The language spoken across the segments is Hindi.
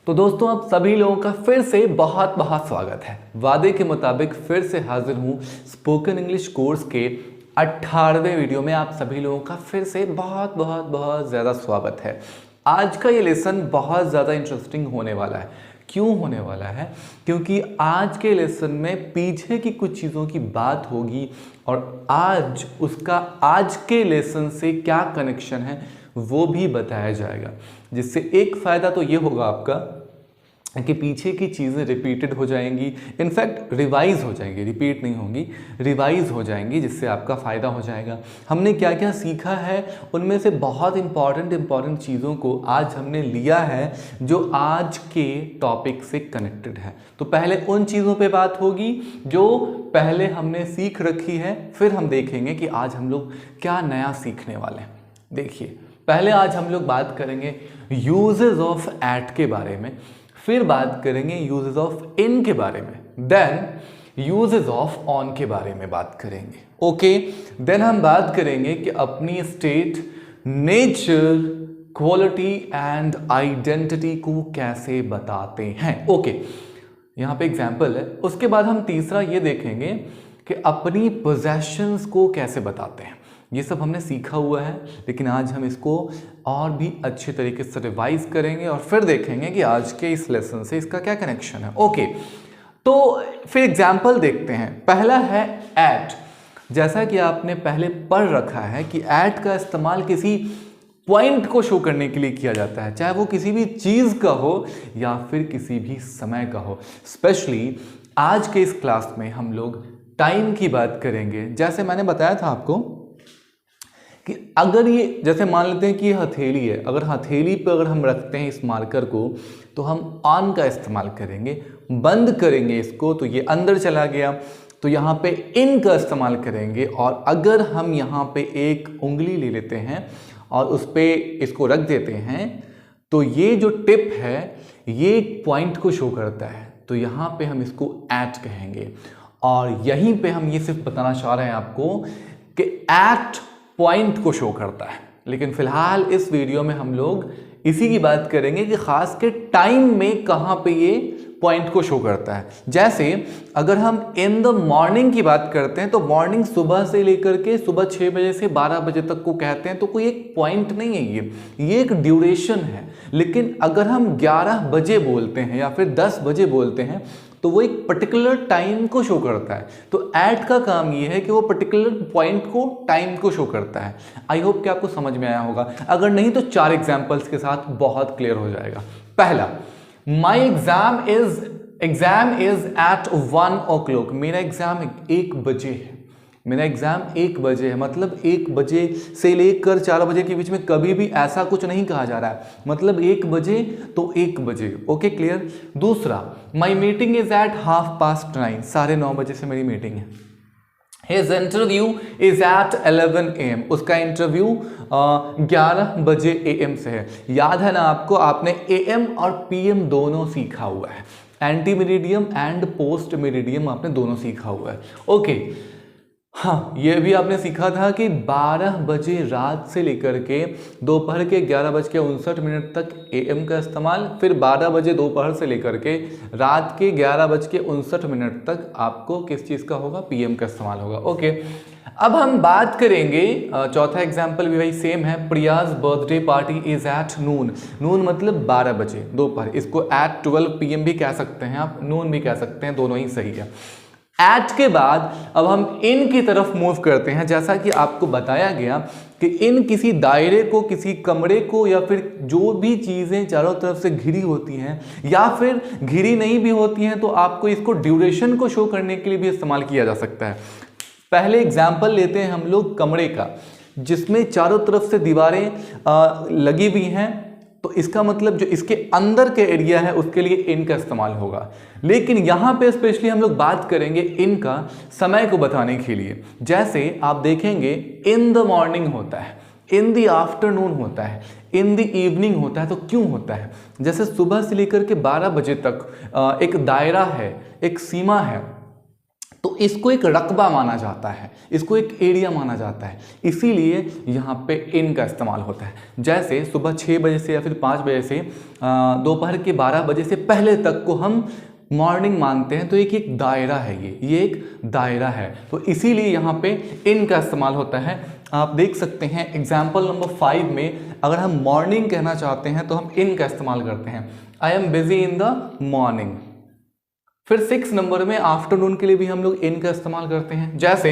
तो दोस्तों आप सभी लोगों का फिर से बहुत बहुत स्वागत है। वादे के मुताबिक फिर से हाजिर हूँ स्पोकन इंग्लिश कोर्स के 18वें वीडियो में। आप सभी लोगों का फिर से बहुत बहुत बहुत ज़्यादा स्वागत है। आज का ये लेसन बहुत ज़्यादा इंटरेस्टिंग होने वाला है। क्यों होने वाला है? क्योंकि आज के लेसन में पीछे की कुछ चीज़ों की बात होगी और आज उसका आज के लेसन से क्या कनेक्शन है वो भी बताया जाएगा, जिससे एक फ़ायदा तो ये होगा आपका कि पीछे की चीज़ें रिपीटेड हो जाएंगी, इनफैक्ट रिवाइज हो जाएंगी, रिपीट नहीं होंगी, रिवाइज हो जाएंगी, जिससे आपका फ़ायदा हो जाएगा। हमने क्या क्या सीखा है उनमें से बहुत इंपॉर्टेंट चीज़ों को आज हमने लिया है जो आज के टॉपिक से कनेक्टेड है। तो पहले उन चीज़ों पे बात होगी जो पहले हमने सीख रखी है, फिर हम देखेंगे कि आज हम लोग क्या नया सीखने वाले हैं। देखिए, पहले आज हम लोग बात करेंगे यूजेस ऑफ एट के बारे में, फिर बात करेंगे यूजेस ऑफ इन के बारे में, देन यूजेस ऑफ ऑन के बारे में बात करेंगे। ओके, देन हम बात करेंगे कि अपनी state, nature, quality and identity को कैसे बताते हैं। ओके, यहाँ पे एग्जाम्पल है। उसके बाद हम तीसरा ये देखेंगे कि अपनी पोजेशंस को कैसे बताते हैं। ये सब हमने सीखा हुआ है, लेकिन आज हम इसको और भी अच्छे तरीके से रिवाइज करेंगे और फिर देखेंगे कि आज के इस लेसन से इसका क्या कनेक्शन है। ओके, तो फिर एग्जाम्पल देखते हैं। पहला है एट। जैसा कि आपने पहले पढ़ रखा है कि एट का इस्तेमाल किसी पॉइंट को शो करने के लिए किया जाता है, चाहे वो किसी भी चीज़ का हो या फिर किसी भी समय का हो। स्पेशली आज के इस क्लास में हम लोग टाइम की बात करेंगे। जैसे मैंने बताया था आपको कि अगर ये, जैसे मान लेते हैं कि ये हथेली है, अगर हथेली पर अगर हम रखते हैं इस मार्कर को तो हम ऑन का इस्तेमाल करेंगे, बंद करेंगे इसको तो ये अंदर चला गया, तो यहाँ पे इन का इस्तेमाल करेंगे। और अगर हम यहाँ पे एक उंगली ले लेते हैं और उस पर इसको रख देते हैं तो ये जो टिप है ये एक पॉइंट को शो करता है, तो यहाँ पे हम इसको एट कहेंगे। और यहीं पे हम ये सिर्फ बताना चाह रहे हैं आपको कि एट पॉइंट को शो करता है, लेकिन फिलहाल इस वीडियो में हम लोग इसी की बात करेंगे कि खास के टाइम में कहाँ पे ये पॉइंट को शो करता है। जैसे अगर हम इन द मॉर्निंग की बात करते हैं तो मॉर्निंग सुबह से लेकर के सुबह 6 बजे से 12 बजे तक को कहते हैं, तो कोई एक पॉइंट नहीं है, ये एक ड्यूरेशन है। लेकिन अगर हम 11 बजे बोलते हैं या फिर 10 बजे बोलते हैं तो वो एक पर्टिकुलर टाइम को शो करता है। तो एट का काम ये है कि वो पर्टिकुलर पॉइंट को, टाइम को शो करता है। आई होप कि आपको समझ में आया होगा, अगर नहीं तो 4 एग्जाम्पल्स के साथ बहुत क्लियर हो जाएगा। पहला, my exam is eight 1 o'clock। मेरा एग्जाम 1 बजे है, मेरा एग्जाम 1 बजे है, मतलब 1 बजे से लेकर 4 बजे के बीच में कभी भी ऐसा कुछ नहीं कहा जा रहा है, मतलब 1 बजे तो 1 बजे। Okay, clear. दूसरा, माई मीटिंग इज एट 9:30, 9:30 बजे से मेरी मीटिंग है। His interview is at 11 AM। उसका इंटरव्यू 11 बजे AM से है। याद है ना आपको, आपने AM और PM दोनों सीखा हुआ है, anti meridiem and post meridiem आपने दोनों सीखा हुआ है। ओके, हाँ, ये भी आपने सीखा था कि 12 बजे रात से लेकर के दोपहर के 11:59 तक AM का इस्तेमाल, फिर 12 बजे दोपहर से लेकर के रात के 11:59 तक आपको किस चीज़ का होगा? PM का इस्तेमाल होगा। ओके, अब हम बात करेंगे, चौथा एग्जाम्पल भी वही सेम है। Priya's birthday party is at noon. Noon मतलब 12 बजे दोपहर, इसको एट 12 PM भी कह सकते हैं आप, नून भी कह सकते हैं, दोनों ही सही है। एट के बाद अब हम इन की तरफ मूव करते हैं। जैसा कि आपको बताया गया कि इन किसी दायरे को, किसी कमरे को, या फिर जो भी चीज़ें चारों तरफ से घिरी होती हैं या फिर घिरी नहीं भी होती हैं, तो आपको इसको ड्यूरेशन को शो करने के लिए भी इस्तेमाल किया जा सकता है। पहले एग्जाम्पल लेते हैं हम लोग कमरे का, जिसमें चारों तरफ से दीवारें लगी हुई हैं, तो इसका मतलब जो इसके अंदर के एरिया है उसके लिए इन का इस्तेमाल होगा। लेकिन यहाँ पे स्पेशली हम लोग बात करेंगे इन का समय को बताने के लिए। जैसे आप देखेंगे इन द मॉर्निंग होता है, इन द आफ्टरनून होता है, इन द इवनिंग होता है। तो क्यों होता है? जैसे सुबह से लेकर के 12 बजे तक एक दायरा है, एक सीमा है, तो इसको एक रकबा माना जाता है, इसको एक एरिया माना जाता है, इसीलिए यहाँ पे इन का इस्तेमाल होता है। जैसे सुबह 6 बजे से या फिर 5 बजे से दोपहर के 12 बजे से पहले तक को हम मॉर्निंग मानते हैं, तो एक दायरा है, ये एक दायरा है, तो इसीलिए यहाँ पे इन का इस्तेमाल होता है। आप देख सकते हैं एग्जाम्पल नंबर 5 में अगर हम मॉर्निंग कहना चाहते हैं तो हम इन का इस्तेमाल करते हैं, I am busy in the morning. फिर 6 नंबर में आफ्टरनून के लिए भी हम लोग इन का इस्तेमाल करते हैं, जैसे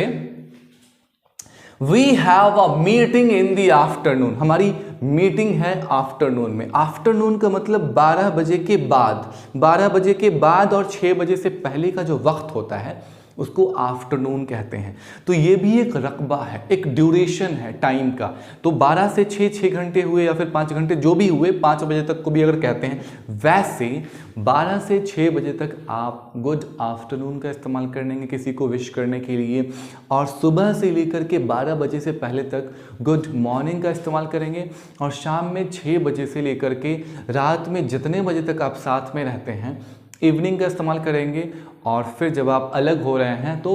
we have a meeting in the afternoon, हमारी मीटिंग है आफ्टरनून में। आफ्टरनून का मतलब 12 बजे के बाद, 12 बजे के बाद और 6 बजे से पहले का जो वक्त होता है उसको आफ्टरनून कहते हैं। तो ये भी एक रकबा है, एक ड्यूरेशन है टाइम का। तो 12 से 6 घंटे हुए या फिर 5 घंटे जो भी हुए, 5 बजे तक को भी अगर कहते हैं, वैसे 12 से 6 बजे तक आप गुड आफ्टरनून का इस्तेमाल करेंगे किसी को विश करने के लिए, और सुबह से लेकर के 12 बजे से पहले तक गुड मॉर्निंग का इस्तेमाल करेंगे, और शाम में 6 बजे से लेकर के रात में जितने बजे तक आप साथ में रहते हैं इवनिंग का इस्तेमाल करेंगे, और फिर जब आप अलग हो रहे हैं तो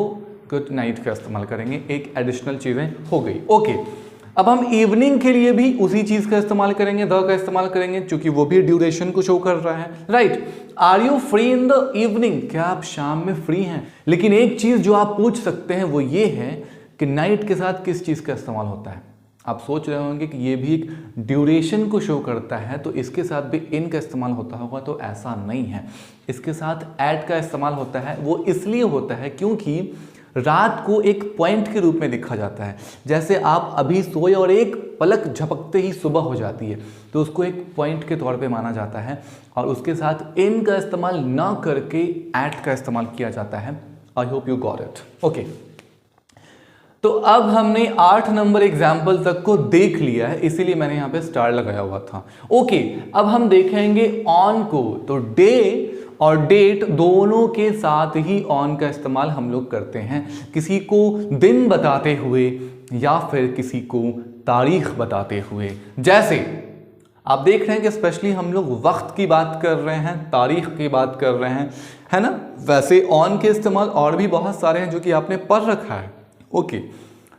गुड नाइट का इस्तेमाल करेंगे। एक एडिशनल चीज़ें हो गई। ओके, अब हम इवनिंग के लिए भी उसी चीज़ का इस्तेमाल करेंगे, द का इस्तेमाल करेंगे, क्योंकि वो भी ड्यूरेशन को शो कर रहा है, right. Are you free in the evening, क्या आप शाम में फ्री हैं? लेकिन एक चीज़ जो आप पूछ सकते हैं वो ये है कि नाइट के साथ किस चीज़ का इस्तेमाल होता है। आप सोच रहे होंगे कि ये भी एक ड्यूरेशन को शो करता है तो इसके साथ भी इन का इस्तेमाल होता होगा, तो ऐसा नहीं है। इसके साथ एट का इस्तेमाल होता है, वो इसलिए होता है क्योंकि रात को एक पॉइंट के रूप में देखा जाता है। जैसे आप अभी सोए और एक पलक झपकते ही सुबह हो जाती है, तो उसको एक पॉइंट के तौर पे माना जाता है, और उसके साथ इन का इस्तेमाल ना करके एट का इस्तेमाल किया जाता है। I hope you got it. Okay, तो अब हमने 8 नंबर एग्जाम्पल तक को देख लिया है, इसीलिए मैंने यहाँ पे स्टार लगाया हुआ था। ओके, अब हम देखेंगे ऑन को। तो डे और डेट दोनों के साथ ही ऑन का इस्तेमाल हम लोग करते हैं, किसी को दिन बताते हुए या फिर किसी को तारीख बताते हुए। जैसे आप देख रहे हैं कि स्पेशली हम लोग वक्त की बात कर रहे हैं, तारीख की बात कर रहे हैं, है ना। वैसे ऑन के इस्तेमाल और भी बहुत सारे हैं जो कि आपने पढ़ रखा है। ओके,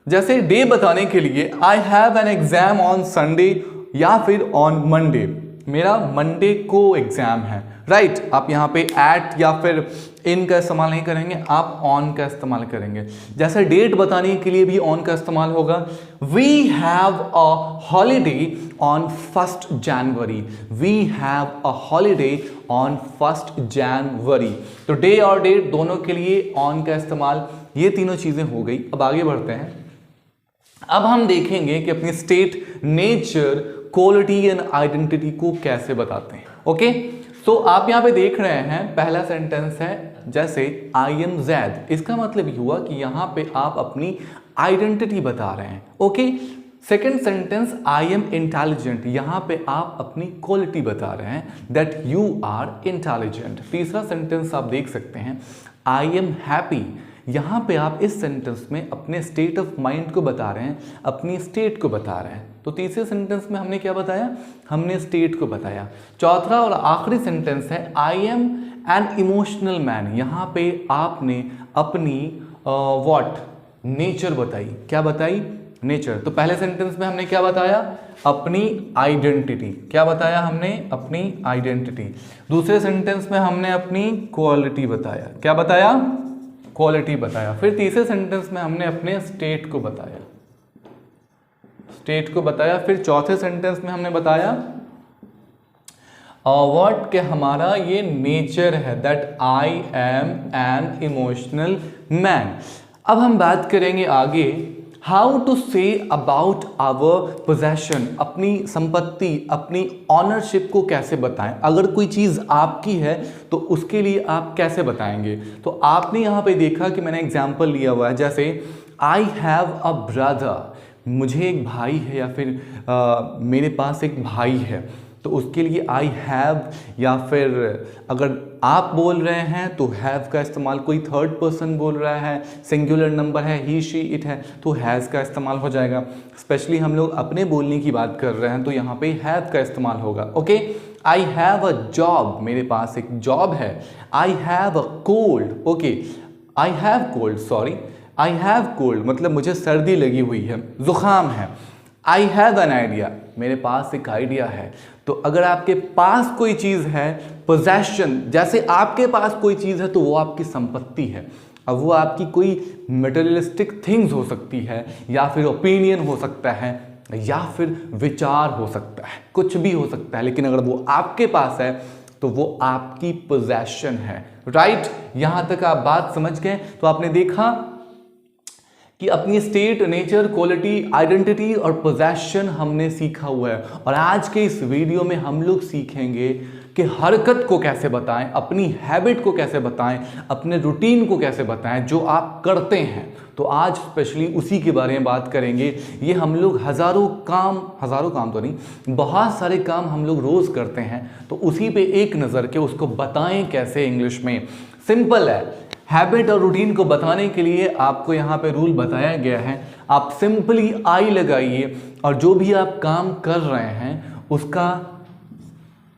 जैसे डे बताने के लिए I have an exam on Sunday या फिर ऑन मंडे, मेरा मंडे को एग्जाम है, राइट। आप यहाँ पे एट या फिर इन का इस्तेमाल नहीं करेंगे, आप ऑन का इस्तेमाल करेंगे। जैसे डेट बताने के लिए भी ऑन का इस्तेमाल होगा। We have a holiday on 1 January, we have a holiday on 1 January. तो डे और डेट दोनों के लिए ऑन का इस्तेमाल, ये तीनों चीजें हो गई। अब आगे बढ़ते हैं। अब हम देखेंगे कि अपनी state, nature, quality and identity को कैसे बताते हैं। ओके, तो आप यहां पे देख रहे हैं पहला सेंटेंस है जैसे आई एम जैद, इसका मतलब ये हुआ कि यहां पे आप अपनी आइडेंटिटी बता रहे हैं। Okay, second sentence I am intelligent, यहां पे आप अपनी क्वालिटी बता रहे हैं दैट यू आर इंटेलिजेंट। तीसरा सेंटेंस आप देख सकते हैं आई एम हैप्पी, यहां पे आप इस सेंटेंस में अपने स्टेट ऑफ माइंड को बता रहे हैं, अपनी स्टेट को बता रहे हैं। तो तीसरे सेंटेंस में हमने क्या बताया, हमने स्टेट को बताया। चौथा और आखिरी सेंटेंस है आई एम एन इमोशनल मैन, यहां पे आपने अपनी व्हाट नेचर बताई। क्या बताई, नेचर। तो पहले सेंटेंस में हमने क्या बताया, अपनी आइडेंटिटी। क्या बताया हमने, अपनी आइडेंटिटी। दूसरे सेंटेंस में हमने अपनी क्वालिटी बताया। क्या बताया, क्वालिटी बताया। फिर तीसरे सेंटेंस में हमने अपने स्टेट को बताया, स्टेट को बताया। फिर चौथे सेंटेंस में हमने बताया व्हाट के हमारा ये नेचर है, that I am an emotional man. अब हम बात करेंगे आगे how to say about our possession, अपनी संपत्ति, अपनी ऑनरशिप को कैसे बताएं। अगर कोई चीज़ आपकी है तो उसके लिए आप कैसे बताएंगे। तो आपने यहाँ पे देखा कि मैंने एग्जाम्पल लिया हुआ है, जैसे आई हैव अ ब्रदर, मुझे एक भाई है या फिर मेरे पास एक भाई है, तो उसके लिए आई हैव, या फिर अगर आप बोल रहे हैं तो हैव का इस्तेमाल, कोई थर्ड पर्सन बोल रहा है, सिंगुलर नंबर है, ही शी इट है, तो हैज़ का इस्तेमाल हो जाएगा। स्पेशली हम लोग अपने बोलने की बात कर रहे हैं तो यहाँ पे हैव का इस्तेमाल होगा। Okay, I have a job, मेरे पास एक जॉब है। I have a cold, okay, I have cold, sorry, I have cold मतलब मुझे सर्दी लगी हुई है, जुकाम है। आई हैव एन आइडिया, मेरे पास एक आइडिया है। तो अगर आपके पास कोई चीज़ है, पोजेशन, जैसे आपके पास कोई चीज़ है तो वो आपकी संपत्ति है। अब वो आपकी कोई मटेरियलिस्टिक थिंग्स हो सकती है, या फिर ओपिनियन हो सकता है, या फिर विचार हो सकता है, कुछ भी हो सकता है, लेकिन अगर वो आपके पास है तो वो आपकी पोजेशन है, राइट। यहां तक आप बात समझ गए। तो आपने देखा कि अपनी स्टेट, नेचर, क्वालिटी, आइडेंटिटी और पोजेशन हमने सीखा हुआ है। और आज के इस वीडियो में हम लोग सीखेंगे कि हरकत को कैसे बताएं, अपनी हैबिट को कैसे बताएं, अपने रूटीन को कैसे बताएं जो आप करते हैं। तो आज स्पेशली उसी के बारे में बात करेंगे। ये हम लोग हज़ारों काम तो नहीं, बहुत सारे काम हम लोग रोज़ करते हैं, तो उसी पे एक नज़र के उसको बताएं कैसे इंग्लिश में। सिंपल है। हैबिट और रूटीन को बताने के लिए आपको यहाँ पे रूल बताया गया है। आप सिंपली आई लगाइए और जो भी आप काम कर रहे हैं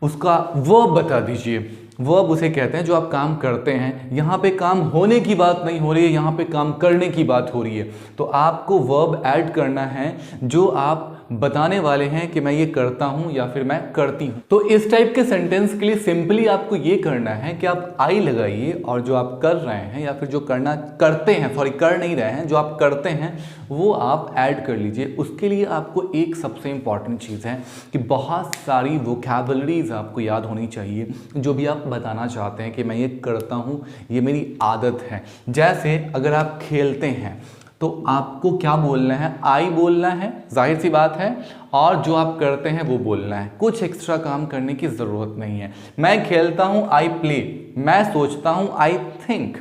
उसका वर्ब बता दीजिए। वर्ब उसे कहते हैं जो आप काम करते हैं। यहाँ पे काम होने की बात नहीं हो रही है, यहाँ पे काम करने की बात हो रही है। तो आपको वर्ब ऐड करना है जो आप बताने वाले हैं कि मैं ये करता हूँ या फिर मैं करती हूँ। तो इस टाइप के सेंटेंस के लिए सिंपली आपको ये करना है कि आप आई लगाइए और जो आप कर रहे हैं या फिर जो कर नहीं रहे हैं, जो आप करते हैं वो आप ऐड कर लीजिए। उसके लिए आपको एक सबसे इम्पॉर्टेंट चीज़ है कि बहुत सारी वोकैबुलरीज आपको याद होनी चाहिए जो भी आप बताना चाहते हैं कि मैं ये करता हूँ, ये मेरी आदत है। जैसे अगर आप खेलते हैं तो आपको क्या बोलना है? आई बोलना है, जाहिर सी बात है, और जो आप करते हैं वो बोलना है। कुछ एक्स्ट्रा काम करने की ज़रूरत नहीं है। मैं खेलता हूँ, आई प्ले। मैं सोचता हूँ, आई थिंक।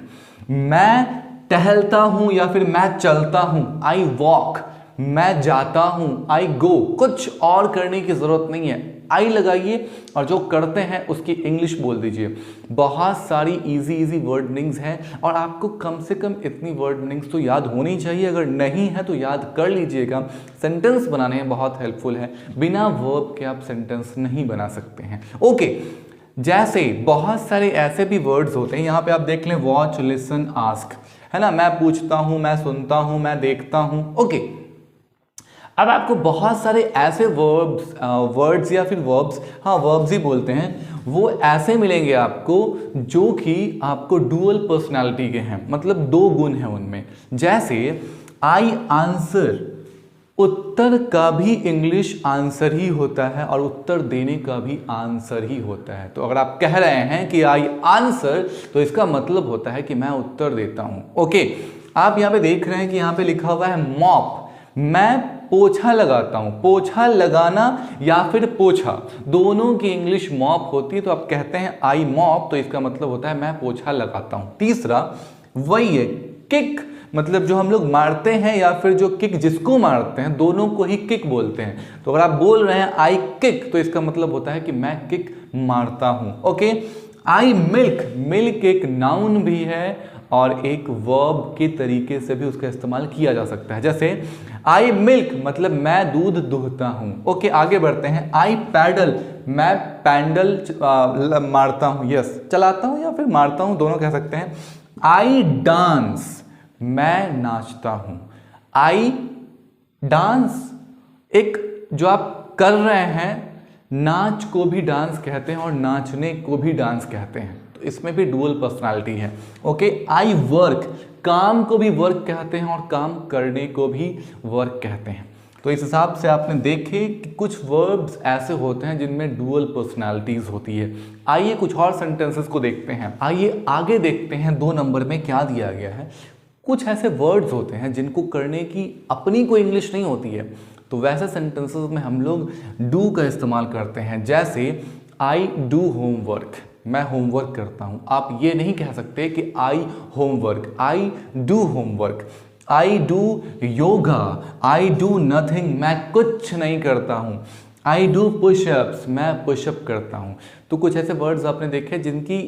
मैं टहलता हूँ या फिर मैं चलता हूँ, आई वॉक। मैं जाता हूँ, आई गो। कुछ और करने की ज़रूरत नहीं है। आई लगाइए और जो करते हैं उसकी इंग्लिश बोल दीजिए। बहुत सारी इजी वर्डनिंग्स हैं और आपको कम से कम इतनी वर्डनिंग्स तो याद होनी चाहिए। अगर नहीं है तो याद कर लीजिएगा। सेंटेंस बनाने में बहुत हेल्पफुल है। बिना वर्ब के आप सेंटेंस नहीं बना सकते हैं। ओके, जैसे बहुत सारे ऐसे भी वर्ड्स होते हैं, यहाँ पे आप देख लें, वॉच, लिसन, आस्क, है ना। मैं पूछता हूँ, मैं सुनता हूँ, मैं देखता हूँ। ओके, अब आपको बहुत सारे ऐसे वर्ड्स या फिर वर्ब्स, हाँ वर्ब्स ही बोलते हैं, वो ऐसे मिलेंगे आपको जो कि आपको डुअल पर्सनालिटी के हैं, मतलब दो गुण हैं उनमें। जैसे आई आंसर, उत्तर का भी इंग्लिश आंसर ही होता है और उत्तर देने का भी आंसर ही होता है। तो अगर आप कह रहे हैं कि आई आंसर, तो इसका मतलब होता है कि मैं उत्तर देता हूं। ओके, आप यहाँ पे देख रहे हैं कि यहाँ पे लिखा हुआ है मॉप। मैं पोछा लगाता हूं। पोछा लगाना या फिर पोछा, दोनों की इंग्लिश मॉप होती है। तो आप कहते हैं आई मॉप, तो इसका मतलब होता है मैं पोछा लगाता हूं। तीसरा वही है किक, मतलब जो हम लोग मारते हैं या फिर जो किक जिसको मारते हैं, दोनों को ही किक बोलते हैं। तो अगर आप बोल रहे हैं आई किक, तो इसका मतलब होता है कि मैं किक मारता हूं। ओके, आई मिल्क, मिल्क एक नाउन भी है और एक वर्ब के तरीके से भी उसका इस्तेमाल किया जा सकता है। जैसे आई मिल्क मतलब मैं दूध दुहता हूं। ओके, आगे बढ़ते हैं। आई पैडल, मैं पैडल मारता हूं, यस, चलाता हूं या फिर मारता हूं, दोनों कह सकते हैं। आई डांस, मैं नाचता हूं। आई डांस, एक जो आप कर रहे हैं, नाच को भी डांस कहते हैं और नाचने को भी डांस कहते हैं। तो इसमें भी डुअल पर्सनालिटी है। ओके, आई वर्क, काम को भी वर्क कहते हैं और काम करने को भी वर्क कहते हैं। तो इस हिसाब से आपने देखे कि कुछ वर्ब्स ऐसे होते हैं जिनमें डुअल पर्सनालिटीज होती है। आइए कुछ और सेंटेंसेस को देखते हैं। आइए आगे देखते हैं 2 नंबर में क्या दिया गया है। कुछ ऐसे वर्ड्स होते हैं जिनको करने की अपनी कोई इंग्लिश नहीं होती है, तो वैसे सेंटेंसेस में हम लोग डू का इस्तेमाल करते हैं। जैसे आई डू होमवर्क, मैं होमवर्क करता हूं। आप ये नहीं कह सकते कि I homework, I do homework. I do yoga, I do nothing, मैं कुछ नहीं करता हूं। आई डू पुशअप्स, मैं पुशअप करता हूं। तो कुछ ऐसे वर्ड्स आपने देखे जिनकी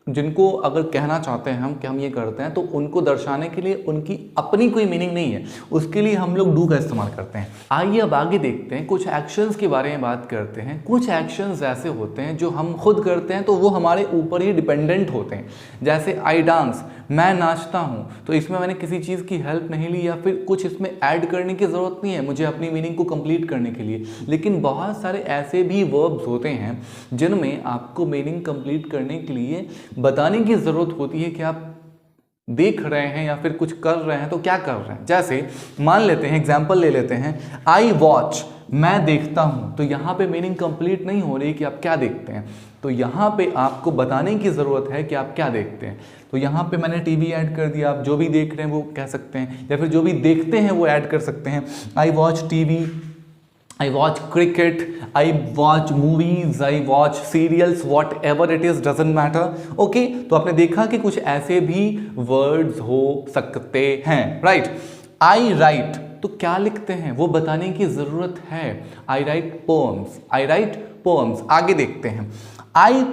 जिनको अगर कहना चाहते हैं हम कि हम ये करते हैं, तो उनको दर्शाने के लिए उनकी अपनी कोई मीनिंग नहीं है, उसके लिए हम लोग डू का इस्तेमाल करते हैं। आइए अब आगे देखते हैं, कुछ एक्शंस के बारे में बात करते हैं। कुछ एक्शंस ऐसे होते हैं जो हम खुद करते हैं तो वो हमारे ऊपर ही डिपेंडेंट होते हैं। जैसे आई डांस, मैं नाचता हूँ, तो इसमें मैंने किसी चीज़ की हेल्प नहीं ली या फिर कुछ इसमें ऐड करने की ज़रूरत नहीं है मुझे अपनी मीनिंग को कंप्लीट करने के लिए। लेकिन बहुत सारे ऐसे भी वर्ब्स होते हैं जिनमें आपको मीनिंग कंप्लीट करने के लिए बताने की ज़रूरत होती है कि आप देख रहे हैं या फिर कुछ कर रहे हैं तो क्या कर रहे हैं। जैसे मान लेते हैं, एग्जाम्पल ले लेते हैं, आई वॉच, मैं देखता हूं, तो यहाँ पे मीनिंग कंप्लीट नहीं हो रही कि आप क्या देखते हैं, तो यहाँ पे आपको बताने की ज़रूरत है कि आप क्या देखते हैं। तो यहाँ पे मैंने टीवी ऐड कर दिया, आप जो भी देख रहे हैं वो कह सकते हैं, या फिर जो भी देखते हैं वो ऐड कर सकते हैं। I watch TV, I watch cricket, I watch movies, I watch serials, whatever it is, doesn't matter. Okay, तो आपने देखा कि कुछ ऐसे भी वर्ड्स हो सकते हैं, राइट। आई राइट, तो क्या लिखते हैं वो बताने की जरूरत है। आई राइट पोएम्स, आई राइट पोएम्स। आगे देखते हैं, I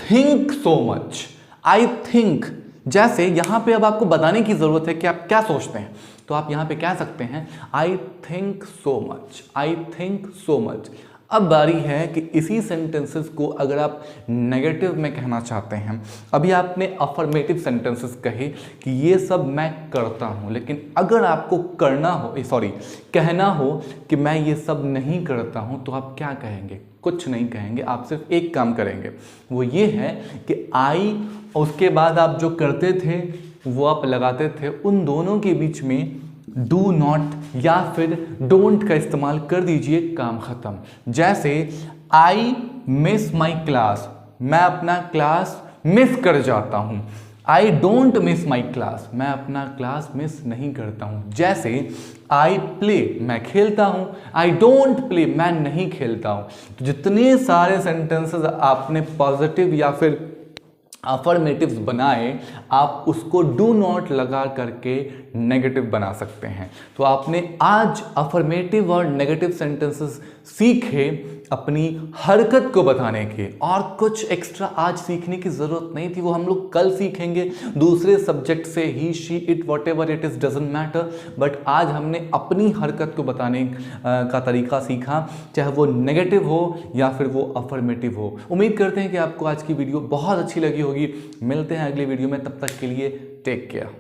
think so much, I think, जैसे यहां पे अब आपको बताने की जरूरत है कि आप क्या सोचते हैं, तो आप यहां पे कह सकते हैं I think so much, I think so much. अब बारी है कि इसी सेंटेंसेस को अगर आप नेगेटिव में कहना चाहते हैं, अभी आपने अफर्मेटिव सेंटेंसेस कहे कि ये सब मैं करता हूं, लेकिन अगर आपको करना हो, कहना हो कि मैं ये सब नहीं करता हूं, तो आप क्या कहेंगे? कुछ नहीं कहेंगे, आप सिर्फ एक काम करेंगे, वो ये है कि आई, उसके बाद आप जो करते थे वो आप लगाते थे, उन दोनों के बीच में डू नॉट या फिर डोंट का इस्तेमाल कर दीजिए, काम खत्म। जैसे आई मिस माई क्लास, मैं अपना क्लास मिस कर जाता हूं। I don't miss my class, मैं अपना क्लास मिस नहीं करता हूं। जैसे आई प्ले, मैं खेलता हूं। आई डोंट प्ले, मैं नहीं खेलता हूं। तो जितने सारे सेंटेंसेस आपने पॉजिटिव या फिर अफर्मेटिव्स बनाए, आप उसको डू नॉट लगा करके नेगेटिव बना सकते हैं। तो आपने आज अफर्मेटिव और नेगेटिव सेंटेंसेस सीखे अपनी हरकत को बताने के, और कुछ एक्स्ट्रा आज सीखने की ज़रूरत नहीं थी, वो हम लोग कल सीखेंगे दूसरे सब्जेक्ट से, he she it whatever it is doesn't matter. But आज हमने अपनी हरकत को बताने का तरीका सीखा, चाहे वो नेगेटिव हो या फिर वो अफर्मेटिव हो। उम्मीद करते हैं कि आपको आज की वीडियो बहुत अच्छी लगी होगी। मिलते हैं अगली वीडियो में, तब तक के लिए टेक केयर।